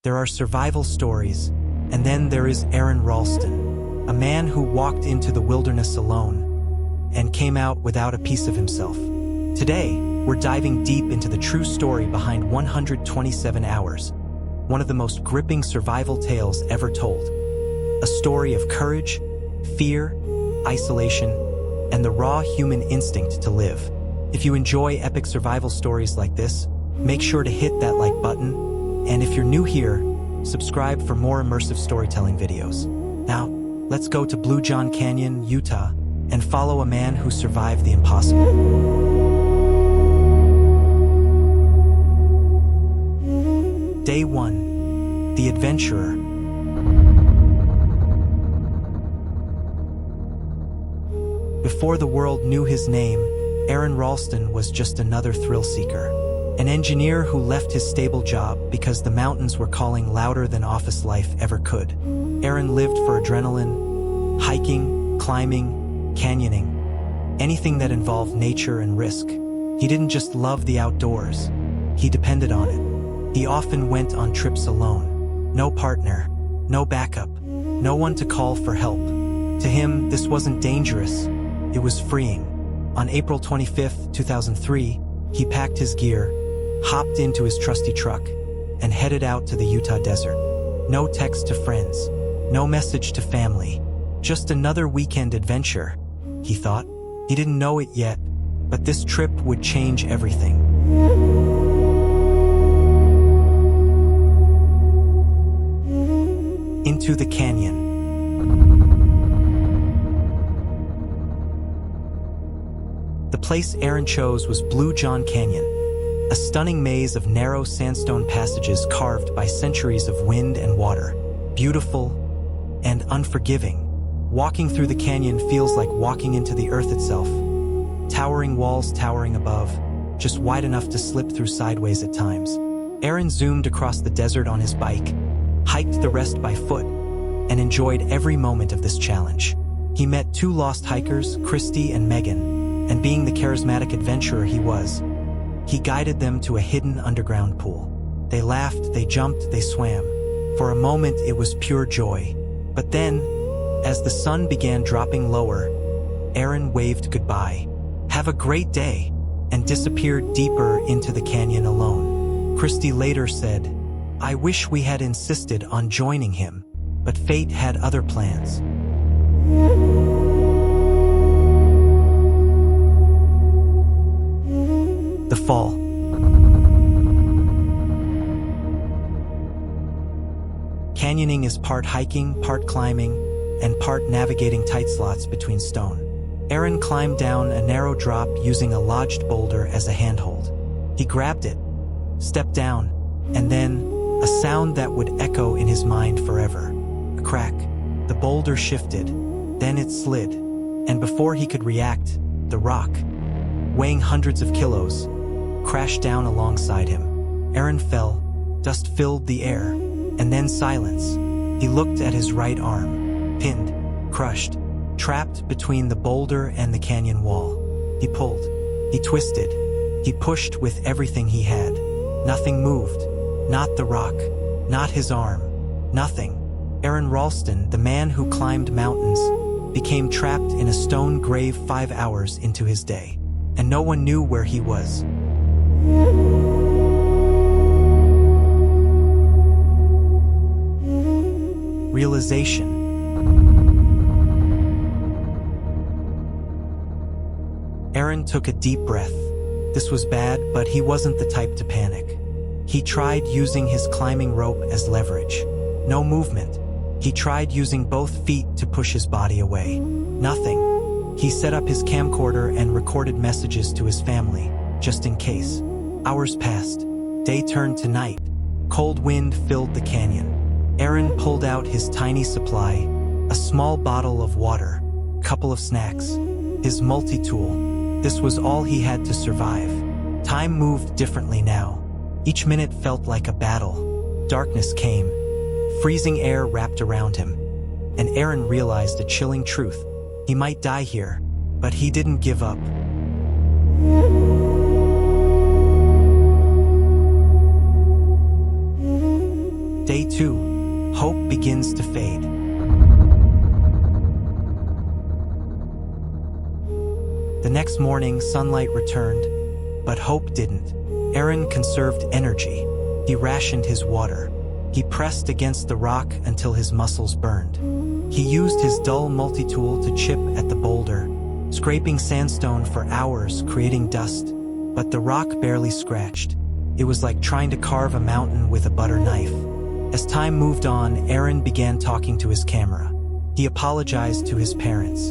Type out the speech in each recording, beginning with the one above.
there are survival stories, and then there is Aron Ralston, a man who walked into the wilderness alone and came out without a piece of himself. Today, we're diving deep into the true story behind 127 Hours, one of the most gripping survival tales ever told. A story of courage, fear, isolation, and the raw human instinct to live. If you enjoy epic survival stories like this, make sure to hit that like button, and if you're new here, subscribe for more immersive storytelling videos. Now, let's go to Blue John Canyon, Utah, and follow a man who survived the impossible. Day 1. The Adventurer. Before the world knew his name, Aron Ralston was just another thrill-seeker. An engineer who left his stable job because the mountains were calling louder than office life ever could. Aron lived for adrenaline, hiking, climbing, canyoning, anything that involved nature and risk. He didn't just love the outdoors, he depended on it. He often went on trips alone. No partner, no backup, no one to call for help. To him, this wasn't dangerous, it was freeing. On April 25, 2003, he packed his gear, hopped into his trusty truck, and headed out to the Utah desert. No text to friends, no message to family, just another weekend adventure, he thought. He didn't know it yet, but this trip would change everything. Into the canyon. The place Aron chose was Blue John Canyon, a stunning maze of narrow sandstone passages carved by centuries of wind and water. Beautiful and unforgiving. Walking through the canyon feels like walking into the earth itself. Towering walls towering above, just wide enough to slip through sideways at times. Aron zoomed across the desert on his bike, hiked the rest by foot, and enjoyed every moment of this challenge. He met two lost hikers, Christy and Megan, and being the charismatic adventurer he was, he guided them to a hidden underground pool. They laughed, they jumped, they swam. For a moment it was pure joy. But then, as the sun began dropping lower, Aron waved goodbye. "Have a great day," and disappeared deeper into the canyon alone. Christy later said, "I wish we had insisted on joining him, but fate had other plans." The fall. Canyoning is part hiking, part climbing, and part navigating tight slots between stone. Aron climbed down a narrow drop using a lodged boulder as a handhold. He grabbed it, stepped down, and then a sound that would echo in his mind forever. A crack. The boulder shifted, then it slid, and before he could react, the rock, weighing hundreds of kilos, crashed down alongside him. Aron fell, dust filled the air, and then silence. He looked at his right arm, pinned, crushed, trapped between the boulder and the canyon wall. He pulled, he twisted, he pushed with everything he had. Nothing moved, not the rock, not his arm, nothing. Aron Ralston, the man who climbed mountains, became trapped in a stone grave 5 hours into his day, and no one knew where he was. Realization. Aron took a deep breath. This was bad, but he wasn't the type to panic. He tried using his climbing rope as leverage. No movement. He tried using both feet to push his body away. Nothing. He set up his camcorder and recorded messages to his family, just in case. Hours passed. Day turned to night. Cold wind filled the canyon. Aron pulled out his tiny supply, a small bottle of water, couple of snacks, his multi-tool. This was all he had to survive. Time moved differently now. Each minute felt like a battle. Darkness came. Freezing air wrapped around him. And Aron realized a chilling truth. He might die here, but he didn't give up. Day 2. Hope begins to fade. The next morning, sunlight returned, but hope didn't. Aron conserved energy. He rationed his water. He pressed against the rock until his muscles burned. He used his dull multi-tool to chip at the boulder, scraping sandstone for hours, creating dust, but the rock barely scratched. It was like trying to carve a mountain with a butter knife. As time moved on, Aron began talking to his camera. He apologized to his parents.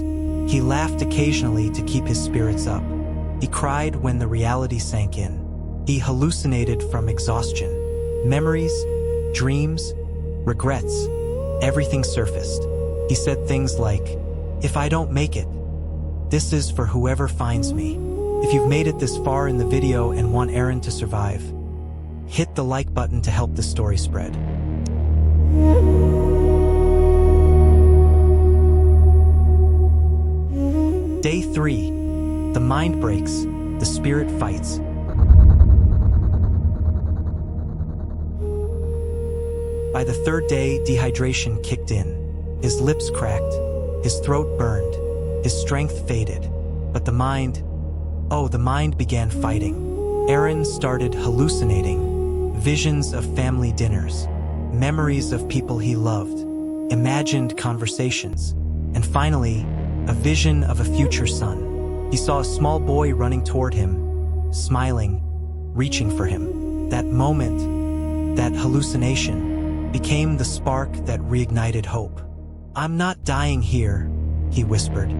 He laughed occasionally to keep his spirits up. He cried when the reality sank in. He hallucinated from exhaustion. Memories, dreams, regrets, everything surfaced. He said things like, "If I don't make it, this is for whoever finds me." If you've made it this far in the video and want Aron to survive, hit the like button to help the story spread. Day 3. The mind breaks, the spirit fights. By the third day, dehydration kicked in. His lips cracked, his throat burned, his strength faded. But the mind began fighting. Aron started hallucinating. Visions of family dinners, memories of people he loved, imagined conversations, and finally, a vision of a future son. He saw a small boy running toward him, smiling, reaching for him. That moment, that hallucination, became the spark that reignited hope. "I'm not dying here," he whispered.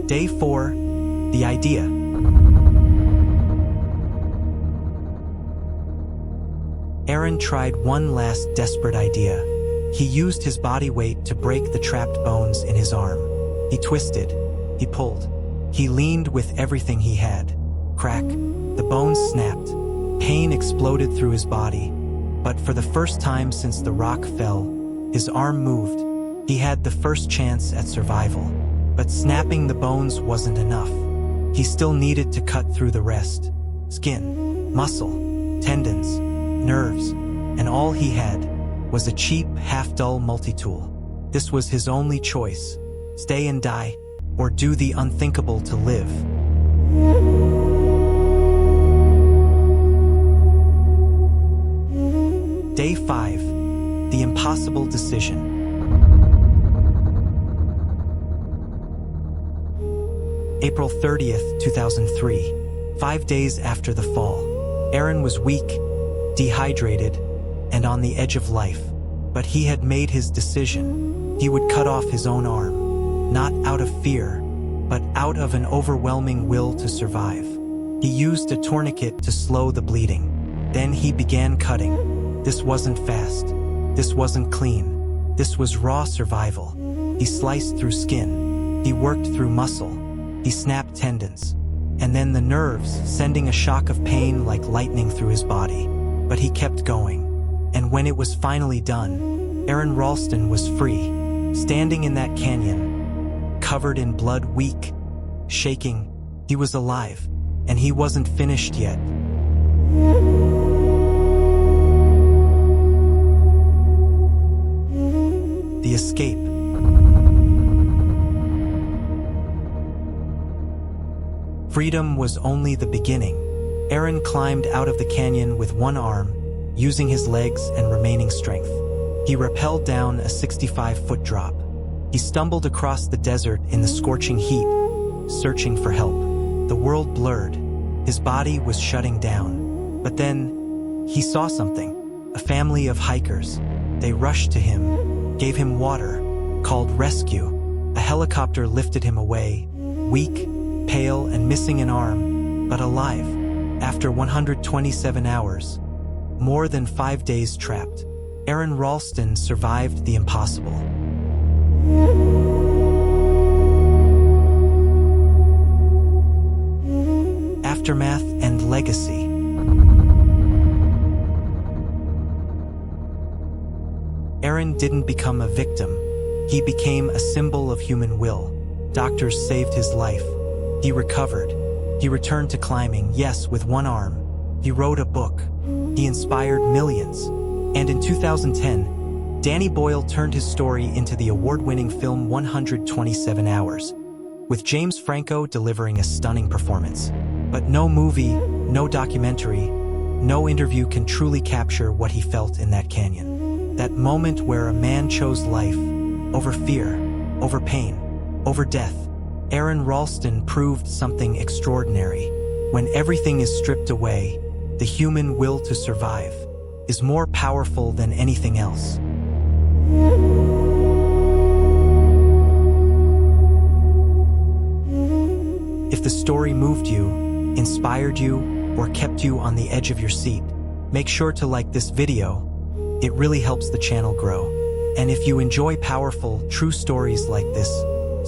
Day 4. The idea. Aron tried one last desperate idea. He used his body weight to break the trapped bones in his arm. He twisted, he pulled, he leaned with everything he had. Crack, the bones snapped. Pain exploded through his body. But for the first time since the rock fell, his arm moved. He had the first chance at survival. But snapping the bones wasn't enough. He still needed to cut through the rest. Skin, muscle, tendons, nerves, and all he had was a cheap, half-dull multi-tool. This was his only choice: stay and die, or do the unthinkable to live. Day 5. The impossible decision. April 30th, 2003. 5 days after the fall. Aron was weak, dehydrated, and on the edge of life. But he had made his decision. He would cut off his own arm, not out of fear, but out of an overwhelming will to survive. He used a tourniquet to slow the bleeding. Then he began cutting. This wasn't fast. This wasn't clean. This was raw survival. He sliced through skin. He worked through muscle. He snapped tendons. And then the nerves, sending a shock of pain like lightning through his body. But he kept going. And when it was finally done, Aron Ralston was free, standing in that canyon, covered in blood, weak, shaking. He was alive, and he wasn't finished yet. The escape. Freedom was only the beginning. Aron climbed out of the canyon with one arm, using his legs and remaining strength. He rappelled down a 65-foot drop. He stumbled across the desert in the scorching heat, searching for help. The world blurred. His body was shutting down. But then, he saw something. A family of hikers. They rushed to him, gave him water, called rescue. A helicopter lifted him away, weak, pale, and missing an arm, but alive. After 127 hours, more than 5 days trapped, Aron Ralston survived the impossible. Aftermath and legacy. Aron didn't become a victim. He became a symbol of human will. Doctors saved his life. He recovered. He returned to climbing, yes, with one arm. He wrote a book. He inspired millions. And in 2010, Danny Boyle turned his story into the award-winning film 127 Hours, with James Franco delivering a stunning performance. But no movie, no documentary, no interview can truly capture what he felt in that canyon. That moment where a man chose life over fear, over pain, over death. Aron Ralston proved something extraordinary. When everything is stripped away, the human will to survive is more powerful than anything else. If the story moved you, inspired you, or kept you on the edge of your seat, make sure to like this video. It really helps the channel grow. And if you enjoy powerful, true stories like this,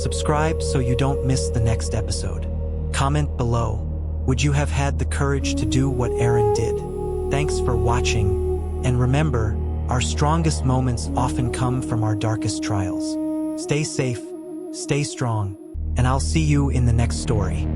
subscribe so you don't miss the next episode. Comment below, would you have had the courage to do what Aron did? Thanks for watching, and remember, our strongest moments often come from our darkest trials. Stay safe, stay strong, and I'll see you in the next story.